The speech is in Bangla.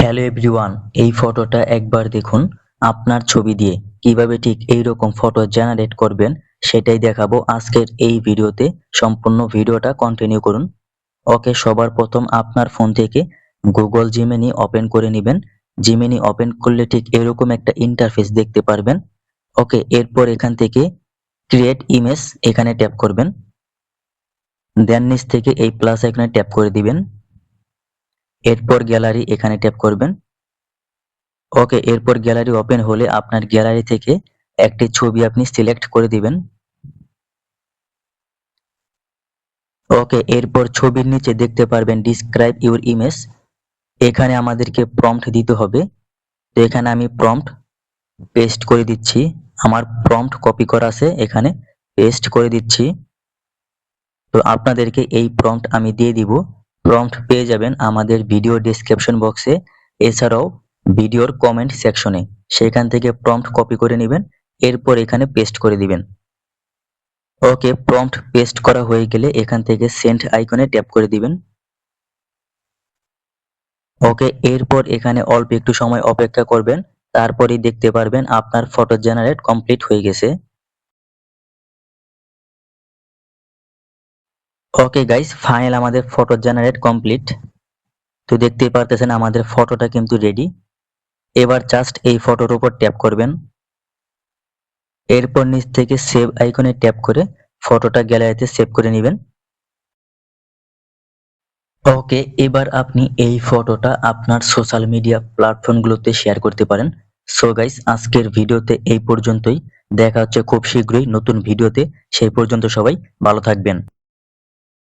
হ্যালো এভরিওয়ান, এই ফটোটা একবার দেখুন। আপনার ছবি দিয়ে কিভাবে ঠিক এইরকম ফটো জেনারেট করবেন সেটাই দেখাবো আজকের এই ভিডিওতে। সম্পূর্ণ ভিডিওটা কন্টিনিউ করুন। ওকে, সবার প্রথম আপনার ফোন থেকে গুগল জিমিনি ওপেন করে নেবেন। জিমিনি ওপেন করলে ঠিক এরকম একটা ইন্টারফেস দেখতে পারবেন। ওকে, এরপর এখান থেকে ক্রিয়েট ইমেজ এখানে ট্যাপ করবেন। দেন নিচ থেকে এই প্লাস এখানে ট্যাপ করে দিবেন। এরপর গ্যালারি এখানে ট্যাপ করবেন। ওকে, এরপর গ্যালারি ওপেন হলে আপনার গ্যালারি থেকে একটি ছবি আপনি সিলেক্ট করে দিবেন। ওকে, এরপর ছবির নিচে দেখতে পারবেন ডিসক্রাইব ইউর ইমেজ। এখানে আমাদেরকে প্রম্পট দিতে হবে। তো এখানে আমি প্রম্পট পেস্ট করে দিচ্ছি। আমার প্রম্পট কপি করা আছে, এখানে পেস্ট করে দিচ্ছি। তো আপনাদেরকে এই প্রম্পট আমি দিয়ে দিব। প্রম্পট পেয়ে যাবেন আমাদের ভিডিও ডেসক্রিপশন বক্সে, এছাড়াও ভিডিওর কমেন্ট সেকশনে। সেখান থেকে প্রম্পট কপি করে নেবেন, এরপর এখানে পেস্ট করে দিবেন। ওকে, প্রম্পট পেস্ট করা হয়ে গেলে এখান থেকে সেন্ড আইকনে ট্যাপ করে দিবেন। ওকে, এরপর এখানে অল্প একটু সময় অপেক্ষা করবেন, তারপরেই দেখতে পারবেন আপনার ফটো জেনারেট কমপ্লিট হয়ে গেছে। ওকে গাইস, ফাইনাল আমাদের ফটো জেনারেট কমপ্লিট। তো দেখতেই পারতেছেন আমাদের ফটোটা কিন্তু রেডি। এবার জাস্ট এই ফটোর উপর ট্যাপ করবেন। এরপর নিচ থেকে সেভ আইকনে ট্যাপ করে ফটোটা গ্যালারিতে সেভ করে নেবেন। ওকে, এবার আপনি এই ফটোটা আপনার সোশ্যাল মিডিয়া প্ল্যাটফর্মগুলোতে শেয়ার করতে পারেন। সো গাইস, আজকের ভিডিওতে এই পর্যন্তই। দেখা হচ্ছে খুব শীঘ্রই নতুন ভিডিওতে। সেই পর্যন্ত সবাই ভালো থাকবেন।